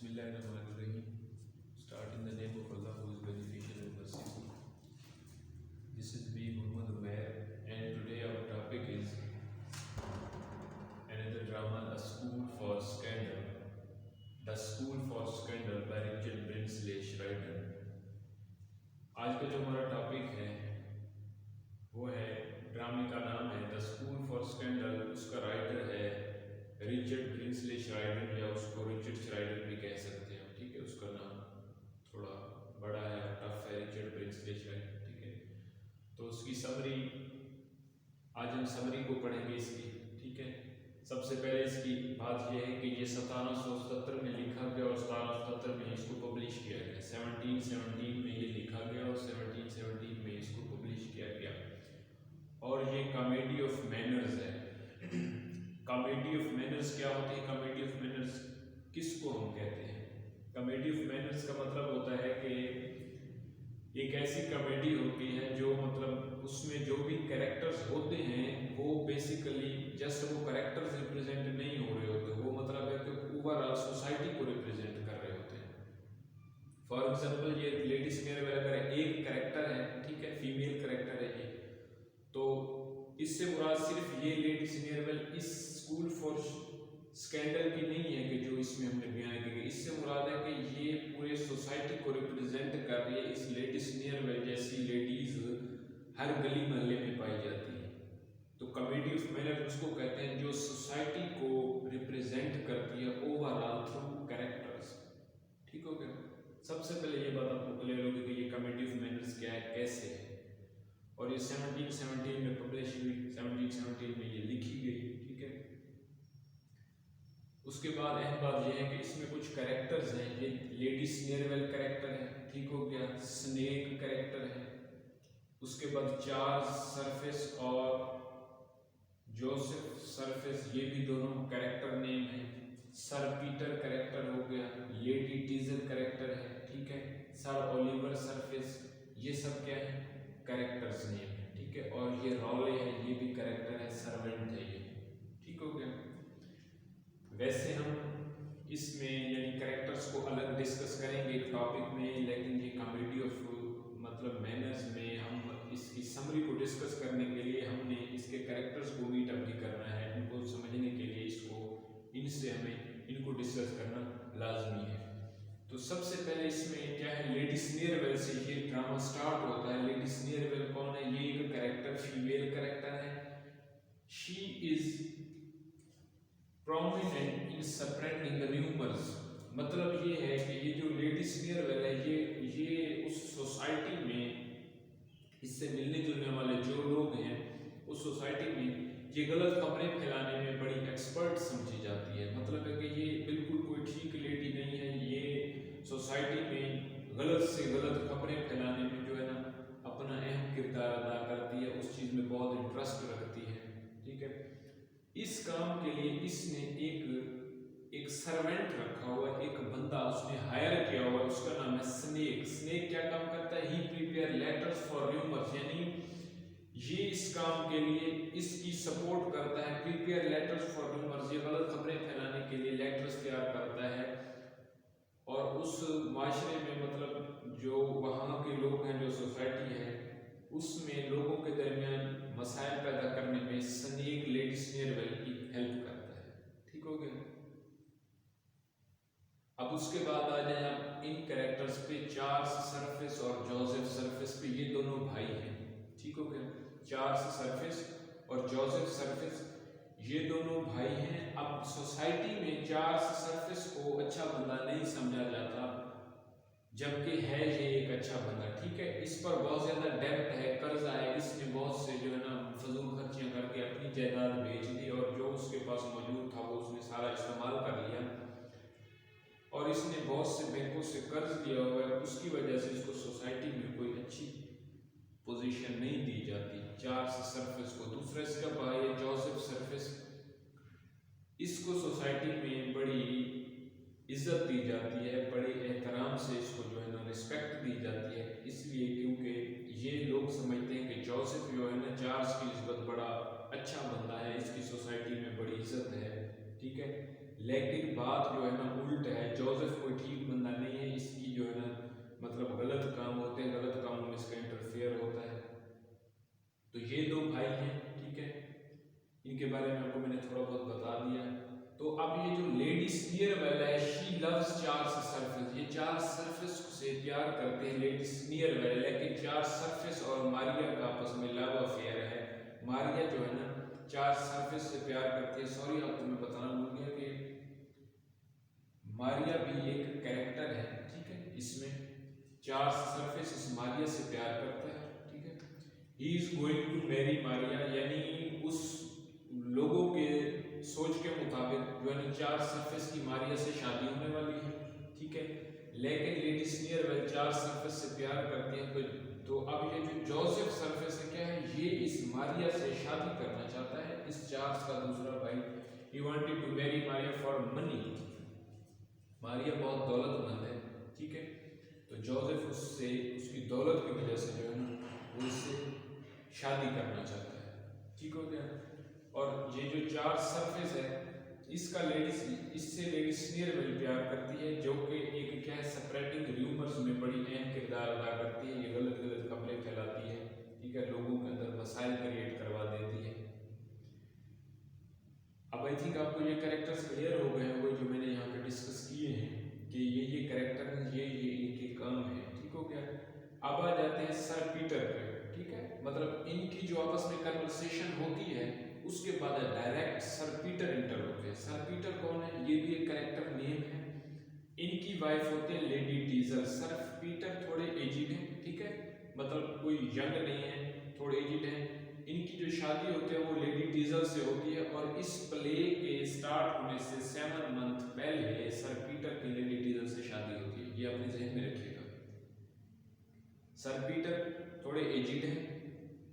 Bismillahirrahmanirrahim. Start in the name of Allah who is beneficial and merciful. This is me, Muhammad Umair, and today our topic is another drama, A School for Scandal. The School for Scandal by Richard Brinsley Shriver. आज का जो हमारा topic है वो है, ड्रामे का नाम है द स्कूल फॉर स्कैंडल। उसका राइटर है रिचर्ड ब्रिंसले श्राइडर, या उसको रिचर्ड श्राइडर भी कह सकते हैं, ठीक है। उसका नाम थोड़ा बड़ा है और टफ है, रिचर्ड ब्रिंसले श्राइडर, ठीक है। तो उसकी समरी, आज हम समरी को पढ़ेंगे इसकी, ठीक है। सबसे पहले इसकी बात यह है कि ये 1777 में लिखा गया और 1777 में इसको पब्लिश किया गया। 1717 में ये लिखा गया और 1717 में इसको पब्लिश किया गया। और ये कॉमेडी ऑफ मैनर्स है। कॉमेडी ऑफ मैनर्स क्या होती है? कॉमेडी ऑफ मैनर्स किसको हम कहते हैं? कॉमेडी ऑफ मैनर्स का मतलब होता है कि एक ऐसी कॉमेडी होती है जो मतलब उसमें जो भी कैरेक्टर्स होते हैं वो बेसिकली जस्ट वो कैरेक्टर्स रिप्रेजेंट नहीं हो रहे होते, वो मतलब है कि ओवरऑल सोसाइटी को रिप्रेजेंट कर रहे होते हैं। फॉर एग्जाम्पल, ये लेडी सिनेरियो अगर एक कैरेक्टर है, ठीक है, फीमेल कैरेक्टर है ये, तो इससे मुराद सिर्फ ये लेडी सिनेरियो इस स्कूल फॉर स्कैंडल की नहीं है कि जो इसमें हमने बयान की, इससे मुराद है कि ये पूरे सोसाइटी को रिप्रेजेंट कर रही है। इस लेडी सिनेरियो जैसी लेडीज हर गली मोहल्ले में पाई जाती है। तो कॉमेडी ऑफ मैनर उसको कहते हैं जो सोसाइटी को रिप्रेजेंट करती है ओवरऑल थ्रू कैरेक्टर्स, ठीक हो गया। सबसे पहले ये बात आपको क्लियर होगी कि ये कॉमेडी ऑफ मैनर्स क्या है, कैसे है, और ये 1717 में पब्लिश हुई, 1717 में ये लिखी गई, ठीक है। उसके बाद अहम बात यह है कि इसमें कुछ कैरेक्टर्स हैं। ये लेडी स्नेरवेल कैरेक्टर है, ठीक हो गया, स्नेक कैरेक्टर है। उसके बाद चार्ल्स सरफेस और जोसेफ सरफेस, ये भी दोनों कैरेक्टर नेम है। सर पीटर कैरेक्टर हो गया, लेडी टीजर कैरेक्टर है, ठीक है। सर ओलिवर सरफेस, ये सब क्या है? कैरेक्टर्स नेम है, ठीक है। और ये रॉले है, ये भी कैरेक्टर है, सर्वेंट है ये, ठीक हो गया। वैसे हम इसमें यानी कैरेक्टर्स को अलग डिस्कस करेंगे एक टॉपिक में, लेकिन ये कॉमेडी ऑफ मतलब मैनर्स में हम इसकी समरी को डिस्कस करने के लिए हमने इसके कैरेक्टर्स को मीट अप भी करना है। इनको समझने के लिए इनसे हमें इनको डिस्कस करना लाजमी है। तो सबसे पहले इसमें क्या है, लेडी स्नेरवेल से ये ड्रामा स्टार्ट होता है। लेडी स्नेरवेल कौन है? ये एक कैरेक्टर, फीमेल कैरेक्टर है। She is prominent in spreading rumours. मतलब ये है कि ये जो लेडी स्नेरवेल है, ये उस सोसाइटी में इससे मिलने जुलने वाले जो लोग हैं उस सोसाइटी में ये गलत खबरें फैलाने में बड़ी एक्सपर्ट समझी जाती है। मतलब है कि ये बिल्कुल कोई ठीक लेडी नहीं है। ये सोसाइटी में गलत से गलत खबरें फैलाने में जो है ना अपना अहम किरदार अदा करती है, उस चीज़ में बहुत इंटरेस्ट रखती है, ठीक है। इस काम के लिए इसने एक सर्वेंट रखा हुआ, एक बंदा उसने हायर किया हुआ, उसका नाम है स्नेक। स्नेक क्या काम करता है? ही प्रिपेयर लेटर्स फॉर र्यूमर्स, यानी ये इस काम के लिए इसकी सपोर्ट करता है। प्रिपेयर लेटर्स फॉर र्यूमर्स, ये गलत खबरें फैलाने के लिए लेटर्स तैयार करता है। और उस माशरे में मतलब जो वहाँ के लोग हैं, जो सोसाइटी है, उसमें लोगों के दरमियान मसाइल पैदा करने में स्नेक लेडी स्नेरवेल की हेल्प करता है, ठीक हो गया। अब उसके बाद आ जाए आप इन कैरेक्टर्स पे, चार्ल्स सरफेस और जोसेफ सरफेस पे। ये दोनों भाई हैं, ठीक हो गया। चार्ल्स सरफेस और जोसेफ सरफेस ये दोनों भाई हैं। अब सोसाइटी में चार्ल्स सरफेस को अच्छा बंदा नहीं समझा जाता, जबकि है ये एक अच्छा बंदा, ठीक है। इस पर बहुत ज़्यादा डेब्ट है, कर्जा है। इसने बहुत से जो है ना फजूल खर्चियाँ करके अपनी जायदाद बेच दी और जो उसके पास मौजूद था वो उसने सारा इस्तेमाल कर लिया। और इसने बहुत से बैंकों से कर्ज लिया हुआ है। उसकी वजह से इसको सोसाइटी में कोई अच्छी पोजीशन नहीं दी जाती चार्ल्स सरफेस को। दूसरा इसका भाई है जोसेफ सरफेस। इसको सोसाइटी में बड़ी इज्जत दी जाती है, बड़े एहतराम से इसको जो है ना रिस्पेक्ट दी जाती है, इसलिए क्योंकि ये लोग समझते हैं कि जोसेफ जो है ना चार्ल्स की निस्बत बड़ा अच्छा बंदा है, इसकी सोसाइटी में बड़ी इज्जत है, ठीक है। लेकिन बात जो है ना उल्ट है, जोसेफ कोई ठीक बंदा नहीं है, इसकी जो है ना मतलब गलत काम होते हैं, गलत कामों में इसका इंटरफेयर होता है। तो ये दो भाई हैं, ठीक है, इनके बारे में आपको मैंने थोड़ा बहुत बता दिया। तो अब ये जो लेडी स्नीयरवेल है, शी लव्स चार्ल्स सर्फेस, ये चार्ल्स सर्फेस से प्यार करते हैं लेडी स्नीयरवेल, लेकिन चार्ल्स सर्फेस और मारिया का आपस में लव अफेयर है। मारिया जो है ना चार्ल्स सर्फेस से प्यार करती है। सॉरी आपको मैं बताना भूल गया कि मारिया भी एक कैरेक्टर है, ठीक है, इसमें चार्ल्स सर्फेस इस मारिया से प्यार करता है, ठीक है। He is going to marry Maria, यानी उस लोगों के सोच के मुताबिक जो है चार्ल्स सर्फेस की मारिया से शादी होने वाली है, ठीक है। लेकिन लेडी स्नीयरवेल चार्ल्स सर्फेस से प्यार करती है। तो अब ये जो जोसेफ सर्फेस है क्या है, ये इस मारिया से शादी करना चाहता है, इस चार्ल्स का दूसरा भाई। He wanted to marry Maria for money, Maria बहुत दौलतमंद है, ठीक है। तो जोसेफ उससे उसकी दौलत की वजह से जो है ना वो उससे शादी करना चाहता है, ठीक हो गया। और ये जो चार्ल्स सर्फेस है इसका इससे लेडी स्नीयरवेल प्यार करती है, जो कि एक क्या है स्प्रेडिंग र्यूमर्स में बड़ी अहम किरदार अदा करती है। ये गलत गलत खबरें फैलाती है, ठीक है, लोगों के अंदर मसाइल क्रिएट करवा देती है। अब आई थिंक आपको ये कैरेक्टर्स क्लियर हो गए होंगे जो मैंने यहाँ पे डिस्कस किए हैं कि ये कैरेक्टर हैं, ये इनके काम है, ठीक हो गया। अब आ जाते हैं सर पीटर पे, ठीक है, मतलब इनकी जो आपस में कन्वर्सेशन होती है उसके बाद डायरेक्ट सर पीटर इंटर होते हैं। सर पीटर कौन है, ये भी एक कैरेक्टर नेम है। इनकी वाइफ होती है लेडी डीजल। सर पीटर थोड़े एजिड हैं, ठीक है, मतलब कोई यंग नहीं है, थोड़े एजिड हैं। इनकी जो शादी होती है वो लेडी डीजल से होती है, और इस प्ले के स्टार्ट होने से 7 मंथ पहले सर पीटर की लेडी डीजल से शादी होती है, ये अपने जहन में रखिएगा। सर पीटर थोड़े एजिड हैं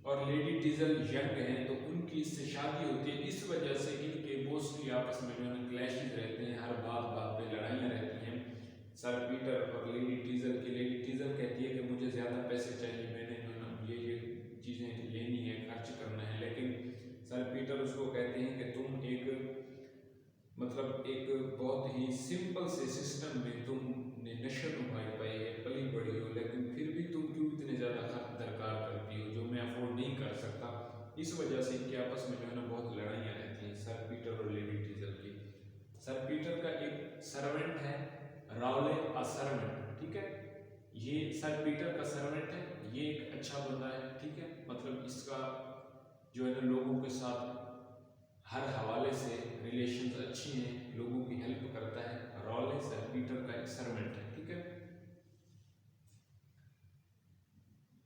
और लेडी डीजल यंग हैं, तो उनकी इससे शादी होती है। इस वजह से इनके मोस्टली आपस में जो है क्लैशेस रहते हैं, हर बात बात पे लड़ाइयाँ रहती हैं सर पीटर और लेडी डीजल की। लेडी डीजल कहती है कि मुझे ज़्यादा पैसे चाहिए, मैंने जो है ना ये चीज़ें लेनी है, खर्च करना है, लेकिन सर पीटर उसको कहते हैं कि तुम एक बहुत ही सिंपल से सिस्टम में तुमने नशर नुमाई पाई है, पली बड़ी हो, लेकिन फिर भी तुम क्यों इतने ज़्यादा खर्च दरकार करती हो जो मैं अफोर्ड नहीं कर सकता। इस वजह से इनके आपस में जो है ना बहुत लड़ाइयाँ रहती हैं सर पीटर और लेडी डीजल की। सर पीटर का एक सर्वेंट है राउले अ सर्वेंट, ठीक है, ये सर पीटर का सर्वेंट है, ये एक अच्छा बंदा है, ठीक है, मतलब इसका जो है ना लोगों के साथ हर हवाले से रिलेशंस अच्छी हैं, लोगों की हेल्प करता है। राउले सर पीटर का एक सर्वेंट है, ठीक है।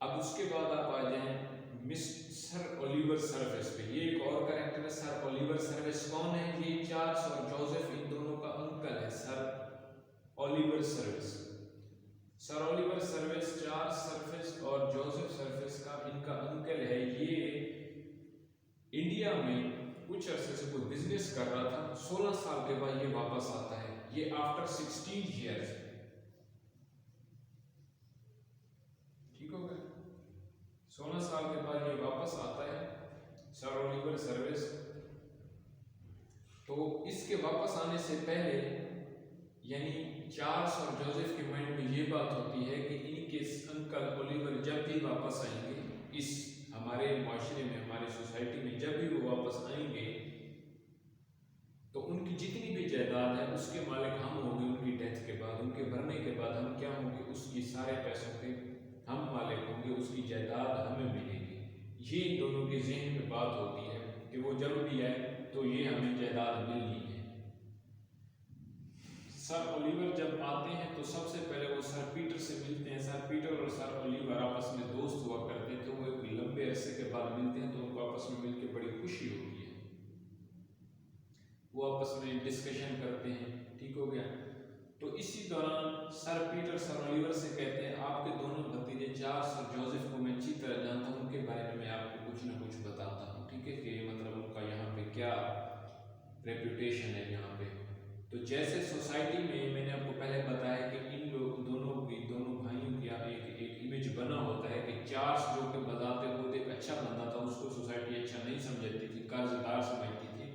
अब उसके बाद आप आ जाएं सर ओलिवर सर्विस पे। ये एक और कैरेक्टर है सर ओलिवर सर्विस। कौन है ये, चार्ल्स और जोसेफ इन दोनों का अंकल है sir Oliver service. Sir Oliver service Charles service और जोसेफ सर्विस का इनका अंकल है। ये इंडिया में कुछ अरसे से कोई बिजनेस कर रहा था, 16 साल के बाद ये वापस आता है, ये आफ्टर 16 ईयर्स, ठीक हो गया, 16 साल के बाद ये वापस आता है सर ओलिवर सर्विस। तो इसके वापस आने से पहले यानी चार्ल्स और जोसेफ के माइंड में ये बात होती है कि इनके अंकल ओलिवर जब भी वापस आएंगे इस हमारे माशरे में, हमारी सोसाइटी में, जब भी वो वापस आएंगे तो उनकी जितनी भी जायदाद है उसके मालिक हम होंगे। उनकी डेथ के बाद, उनके मरने के बाद हम क्या होंगे, उसकी सारे पैसों के हम मालिक होंगे, उसकी जायदाद हमें मिलेगी। ये इन दोनों के जहन में बात होती है कि वो जब भी आए तो ये हमें जायदाद मिलनी है। सर ओलिवर जब आते हैं तो सबसे पहले वो सर पीटर से मिलते हैं। सर पीटर और सर ओलिवर आपस में दोस्त हुआ करते थे, वो एक लंबे अरसे के बाद मिलते हैं तो उनको आपस में मिलकर बड़ी खुशी होती है, वो आपस में डिस्कशन करते हैं, ठीक हो गया। तो इसी दौरान सर पीटर सर ओलिवर से कहते हैं आपके दोनों भतीजे चार्ल्स और जोसेफ को मैं अच्छी तरह जानता हूँ, उनके बारे में मैं आपको कुछ ना कुछ बताता हूँ, ठीक है, कि मतलब उनका यहाँ पे क्या रेपुटेशन है यहाँ पे। तो जैसे सोसाइटी में मैंने आपको पहले बताया कि इन दोनों भाइयों की एक इमेज बना होता है कि चार्ल्स जो कि बताते हुए एक अच्छा बंदा था, उसको सोसाइटी अच्छा नहीं समझती थी, कर्जदार समझती थी।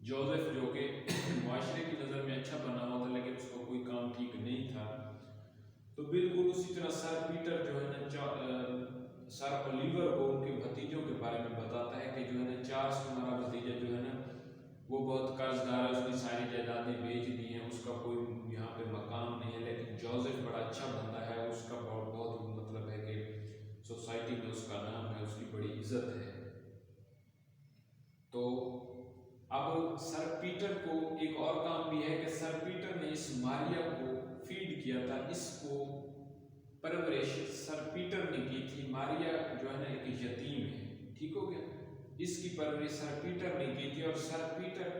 जोसेफ जो कि माशरे उसी तरह सर पीटर जो है ना सर ओलिवर को उनके भतीजों के बारे में बताता है कि जो है ना चार्ल्स तुम्हारा भतीजा जो है ना वो बहुत कर्जदार है, उसकी सारी जायदादें बेच दी हैं, उसका कोई यहाँ पे मकान नहीं है, लेकिन जोसेफ बड़ा अच्छा बंदा है, उसका बहुत बहुत मतलब है कि सोसाइटी में उसका नाम है, उसकी बड़ी इज्जत है। तो अब सर पीटर को एक और काम भी है कि सर पीटर ने इस मारिया को फीड किया था, इसको परवरिश सर पीटर ने की थी। मारिया जो है ना एक यतीम है, ठीक हो गया, इसकी परवरिश सर पीटर ने की थी और सर पीटर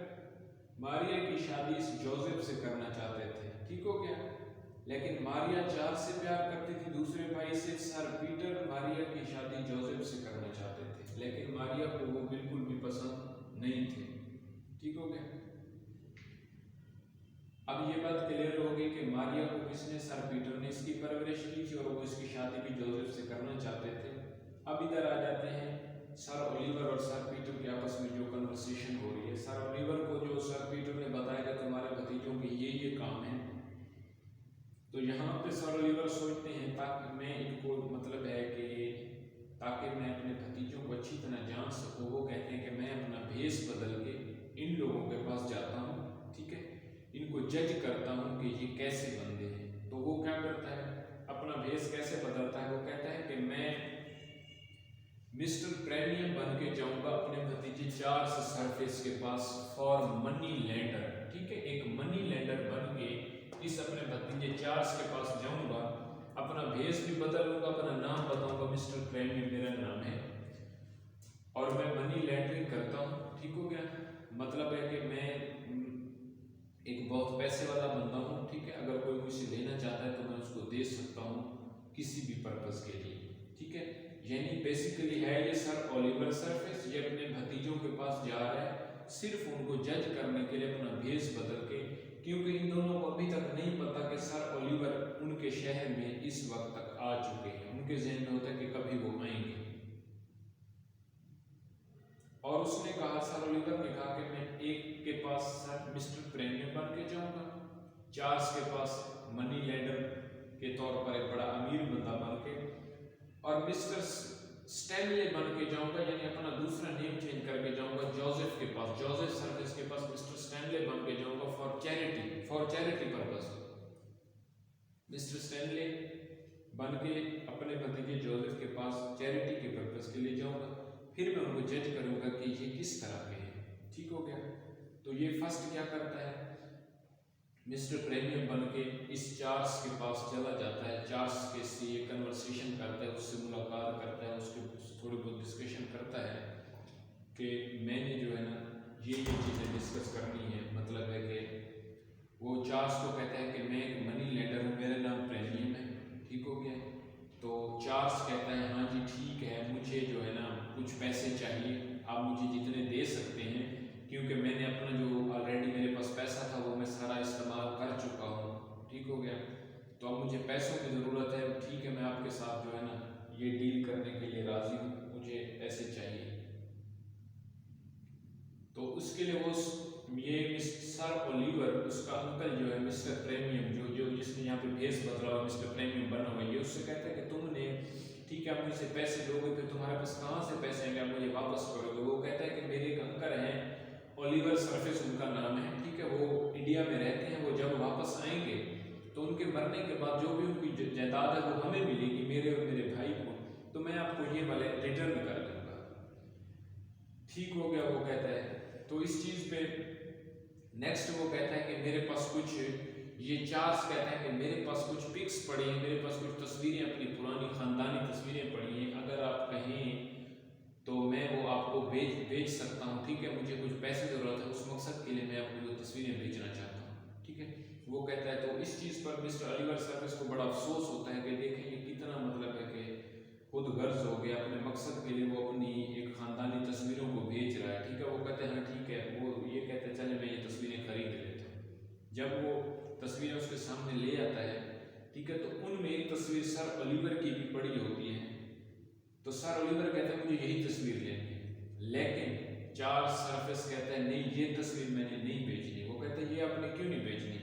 मारिया की शादी इस जोसेफ से करना चाहते थे, ठीक हो गया। लेकिन मारिया चार्ल्स से प्यार करती थी, दूसरे भाई से। सर पीटर मारिया की शादी जोसेफ से करना चाहते थे, लेकिन मारिया को वो बिल्कुल भी पसंद नहीं थे, ठीक हो गया। अब ये बात क्लियर हो गई कि मारिया को किसने, सर पीटर ने इसकी परवरिश की थी और वो इसकी शादी भी जोसेफ से करना चाहते थे। अब इधर आ जाते हैं सर ओलिवर और सर पीटर के आपस में जो कन्वर्सेशन हो रही है। सर ओलिवर को जो सर पीटर ने बताया कि तुम्हारे भतीजों के ये काम है, तो यहाँ पे सर ओलिवर सोचते हैं ताकि मैं इनको मतलब है कि ताकि मैं अपने भतीजों को अच्छी तरह जान सकूँ, वो कहते हैं कि मैं अपना भेष बदल के इन लोगों के पास जाता हूँ, ठीक है, इनको जज करता हूँ कि ये कैसे बंदे हैं। तो वो क्या करता है, अपना भेष कैसे बदलता है, वो कहता है कि मैं मिस्टर प्रेमियम बन के जाऊंगा अपने भतीजे चार्ल्स सरफेस के पास फॉर मनी लेंडर, ठीक है, एक मनी लेंडर बन के इस अपने भतीजे चार्ल्स के पास जाऊंगा, अपना भेष भी बदलूंगा, अपना नाम बताऊंगा, मिस्टर प्रेमियम मेरा नाम है और मैं मनी लैंडरिंग करता हूँ, ठीक हो गया। मतलब है कि मैं एक बहुत पैसे वाला बंदा हूँ, ठीक है, अगर कोई मुझसे लेना चाहता है तो मैं उसको दे सकता हूँ किसी भी पर्पस के लिए, ठीक है। यानी बेसिकली है ये सर ओलिवर सरफेस, ये अपने भतीजों के पास जा रहा है सिर्फ उनको जज करने के लिए अपना भेष बदल के, क्योंकि इन दोनों को अभी तक नहीं पता कि सर ओलिवर उनके शहर में इस वक्त तक आ चुके हैं। उनके जहन में होता है कि कभी वो आएंगे। और उसने कहा, सर ओलिवर ने कहा कि मैं एक के पास सर मिस्टर प्रेमियम बन के जाऊंगा, चार्ल्स के पास मनी लेंडर के तौर पर एक बड़ा अमीर बंदा बन के, और मिस्टर स्टैनले बन के जाऊंगा, यानी अपना दूसरा नेम चेंज करके जाऊंगा जोसेफ के पास, जोसेफ सर्विस के पास मिस्टर स्टैनले बन के जाऊंगा for charity purpose. Mister Stanley बन के अपने भतीजे जोसेफ के पास चैरिटी के पर्पस के लिए जाऊंगा, फिर मैं उनको जज करूंगा कि ये किस तरह के हैं, ठीक हो गया। तो ये फर्स्ट क्या करता है, मिस्टर प्रेमियम बन के इस चार्ल्स के पास चला जाता है, चार्ल्स के से ये कन्वर्सेशन करता है, उससे मुलाकात करता है, उसके थोड़ी बहुत डिस्कशन करता है कि मैंने जो है ना ये चीज़ें डिस्कस करनी है। मतलब है कि वो चार्ल्स को कहता है कि मैं एक मनी लेंडर हूँ, मेरा नाम प्रेमियम है, ठीक हो गया। तो चार्ल्स कहता है हाँ जी ठीक है, मुझे जो है ना कुछ पैसे चाहिए, आप मुझे जितने दे सकते हैं, क्योंकि मैंने अपना जो ऑलरेडी मेरे पास पैसा था वो मैं सारा इस्तेमाल कर चुका हूँ, ठीक हो गया। तो अब मुझे पैसों की ज़रूरत है, ठीक है, मैं आपके साथ जो है ना ये डील करने के लिए राज़ी हूँ, मुझे पैसे चाहिए। तो उसके लिए वो ये सर ओलिवर, उसका अंकल जो है मिस्टर प्रेमियम, जो जिसने यहाँ पे भेष बदला हुआ मिस्टर प्रेमियम बना हुआ, ये उससे कहता है कि तुमने ठीक है, आप मुझे पैसे दोगे, फिर तुम्हारे पास कहाँ से पैसे आएंगे, आप मुझे वापस करोगे। वो कहता है कि मेरे एक अंकल हैं, ओलिवर सरफेस उनका नाम है, ठीक है, वो इंडिया में रहते हैं, वो जब वापस आएंगे तो उनके मरने के बाद जो भी उनकी जायदाद है वो हमें मिलेगी, मेरे और मेरे भाई को, तो मैं आपको ये वाले रिटर्न कर दूंगा, ठीक हो गया। वो कहता है तो इस चीज़ पे नेक्स्ट वो कहता है कि मेरे पास कुछ, ये चार्ल्स कहता है कि मेरे पास कुछ पिक्स पड़ी हैं, मेरे पास कुछ तस्वीरें, अपनी पुरानी ख़ानदानी तस्वीरें पड़ी हैं, अगर आप कहें तो मैं वो आपको बेच सकता हूँ, ठीक है, मुझे कुछ पैसे ज़रूरत है, उस मकसद के लिए मैं आपको वो तस्वीरें बेचना चाहता हूँ, ठीक है। वो कहता है तो इस चीज़ पर मिस्टर ओलिवर सर्विस को बड़ा अफसोस होता है कि देखें ये कितना मतलब है कि खुद गर्ज हो गया, अपने मकसद के लिए वो अपनी एक ख़ानदानी तस्वीरों को बेच रहा है, ठीक है। वो कहते हैं हाँ ठीक है, वो ये कहते हैं चले मैं ये तस्वीरें खरीद लेता हूँ। जब वो तस्वीरें उसके सामने ले आता है, ठीक है, तो उनमें एक तस्वीर सर ओलिवर की भी पड़ी होती है। तो सर ओलिवर कहते हैं मुझे यही तस्वीर लेनी है, लेकिन चार्ल्स सरफेस कहता है नहीं, ये तस्वीर मैंने नहीं बेचनी। वो कहते हैं ये आपने क्यों नहीं बेचनी?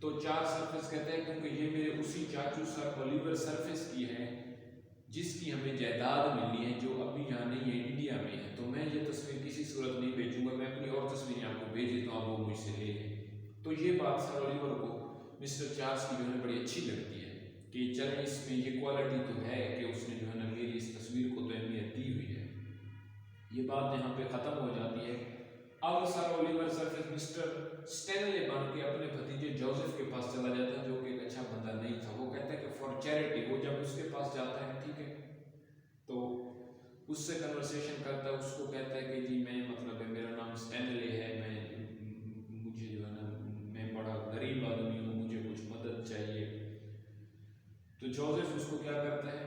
तो चार सरफेस कहते हैं क्योंकि ये मेरे उसी चाचू सर ओलिवर सरफेस की है जिसकी हमें जायदाद मिली है, जो अभी यहाँ नहीं है, इंडिया में है। तो मैं ये तस्वीर किसी सूरत नहीं भेजूंगा, मैं अपनी और तस्वीरें आपको भेज देता हूँ, वो मुझसे ले लें। तो ये बात सर ओलिवर को मिस्टर चार्ल्स की जो है बड़ी अच्छी लगती है कि चल इसमें ये क्वालिटी तो है कि उसने जो है ना मेरी इस तस्वीर को तो अहमियत दी हुई है। ये बात यहाँ पे ख़त्म हो जाती है। अब sir Oliver surface mister Stanley बन के अपने भतीजे जोसेफ के पास चला जाता है, जो कि एक अच्छा बंदा नहीं था। वो कहता है कि फॉर चैरिटी, वो जब उसके पास जाता है, ठीक है, तो उससे कन्वर्सेशन करता है, उसको कहता है कि जी मैं मतलब है, मेरा नाम स्टैनले है, मुझे जो है ना, मैं बड़ा गरीब आदमी हूँ, मुझे कुछ मदद चाहिए। तो जोसेफ उसको क्या करता है,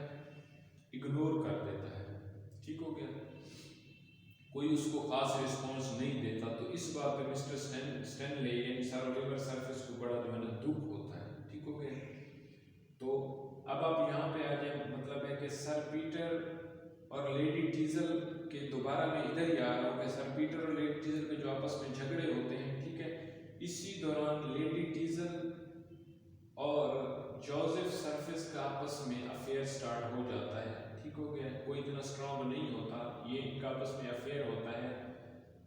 इग्नोर कर देता है। ठीक हो गया, कोई उसको खास रिस्पॉन्स नहीं देता। तो इस बात पे मिस्टर स्टैनले यानी सर ओलिवर सरफेस को बड़ा जो है ना दुख होता है। ठीक हो गया, तो अब आप यहाँ पे आ जाए, मतलब है कि सर पीटर और लेडी टीजल के दोबारा मैं इधर ही आ रहा हूँ कि सर पीटर और लेडी टीजल के जो आपस में झगड़े होते हैं, ठीक है, इसी दौरान लेडी टीजल और जोसेफ सरफेस का आपस में अफेयर स्टार्ट हो जाता है। ठीक हो गया, कोई इतना स्ट्रॉन्ग नहीं होता, ये इनका आपस में अफेयर होता है।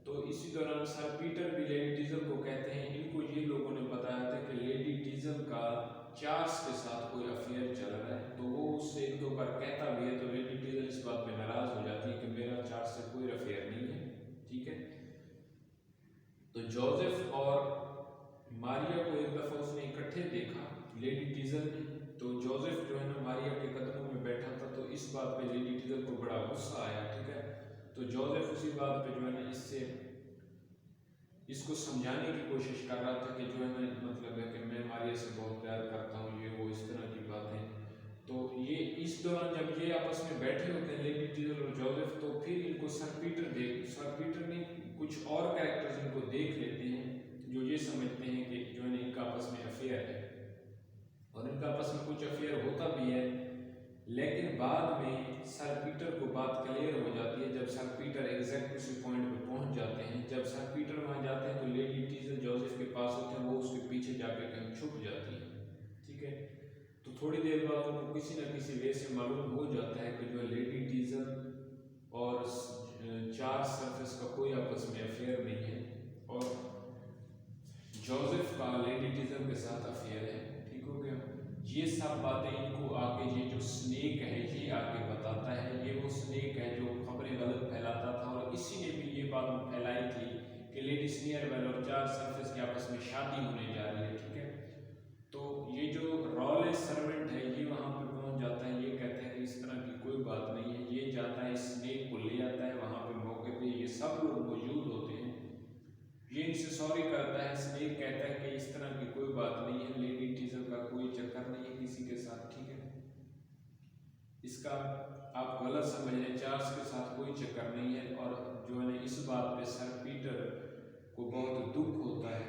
तो इसी दौरान सर पीटर भी लेडी टीजल को कहते हैं, इनको ये लोगों ने बताया था कि लेडी टीजल का चार्ल्स के साथ कोई अफेयर चल रहा है। तो वो उससे एक दो बार कहता भी है, तो लेडी टीजल इस बात पे नाराज हो जाती है कि मेरा चार्ल्स से कोई अफेयर नहीं है। ठीक है, तो जोसेफ और मारिया को एक दफा उसने इकट्ठे देखा लेडी टीजल ने। तो जोसेफ जो है ना मारिया के कदमों में बैठा था, तो इस बात पे लेडी टीजल को बड़ा गुस्सा आया। ठीक है, तो जोसेफ उसी बात पे जो है ना इसको समझाने की कोशिश कर रहा था कि जो है ना मतलब है कि मैं मारिया से बहुत प्यार करता हूँ, ये वो इस तरह की बातें। तो ये इस दौरान जब ये आपस में बैठे होते हैं लेडी टीजल और जोसेफ, तो फिर इनको सर पीटर ने कुछ और कैरेक्टर्स इनको देख लेते हैं जो ये समझते हैं कि जो है ना इनका आपस में अफेयर है, और इनका आपस में कुछ अफेयर होता भी है। लेकिन बाद में सर पीटर को बात क्लियर हो जाती है, जब सर पीटर एग्जैक्ट उसी पॉइंट पे पहुंच जाते हैं। जब सर पीटर वहां जाते हैं तो लेडी टीजल जोसेफ के पास होते हैं, वो उसके पीछे जाकर कहीं छुप जाती है। ठीक है, तो थोड़ी देर बाद उनको किसी न किसी वे से मालूम हो जाता है कि जो लेडी टीजल और चार्ल्स सरफेस का कोई आपस में अफेयर नहीं है, और जोसेफ का लेडी टीजल के साथ अफेयर है। ठीक हो गया, ये सब बातें इनको आके ये जो स्नेक है ये आके बताता है। ये वो स्नेक है जो खबरें गलत फैलाता था, और इसी ने भी ये बात फैलाई थी कि लेडी स्नीयरवेल और चार्ल्स सरफेस की आपस में शादी होने जा रही है। ठीक है, तो ये जो रॉयल सर्वेंट है ये वहां पे पहुंच जाता है, ये कहते हैं कि इस तरह की कोई बात नहीं है। ये जाता है स्नेक को ले आता है वहां पे, मौके पे ये सब लोग मौजूद होते हैं। ये इनसे सॉरी करता है, स्नेक कहता है कि इस तरह की कोई बात नहीं है, लेडी टीजल का कोई चक्कर नहीं है किसी के साथ। ठीक है, इसका आप गलत समझ रहे हैं, चार्ल्स के साथ कोई चक्कर नहीं है। और जो है इस बात पे सर पीटर को बहुत दुख होता है,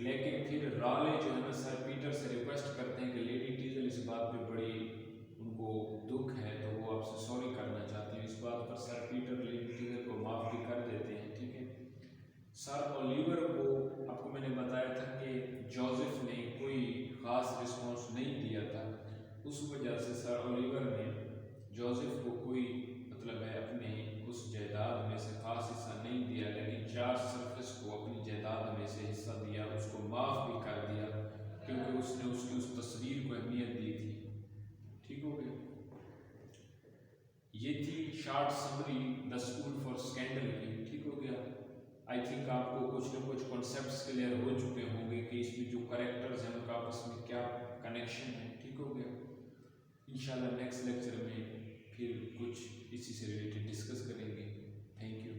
लेकिन फिर रॉले जो है ना सर पीटर से रिक्वेस्ट करते हैं कि लेडी टीजल इस बात पे बड़ी उनको दुख है, तो वो आपसे सॉरी करना चाहती है। इस बात पर सर पीटर लेडी टीजल को माफ भी कर देते हैं। ठीक है, सर ओलिवर को आपको मैंने बताया था कि जोसेफ ने कोई खास रिस्पॉन्स नहीं दिया था, उस वजह से सर ओलिवर ने जोसेफ को कोई मतलब है अपने उस जायदाद में से खास हिस्सा नहीं दिया, लेकिन चार्ल्स सरफेस को अपनी जायदाद में से हिस्सा दिया, उसको माफ भी कर दिया क्योंकि उसने उसकी उस तस्वीर को अहमियत दी थी। ठीक हो गया, ये थी short summary the school for scandal की। ठीक हो गया, आई थिंक आपको कुछ न कुछ कॉन्सेप्ट्स क्लियर हो चुके होंगे कि इसमें जो कैरेक्टर्स हैं उनका आपस में क्या कनेक्शन है। ठीक हो गया, इंशाल्लाह नेक्स्ट लेक्चर में फिर कुछ इसी से रिलेटेड डिस्कस करेंगे। Thank you.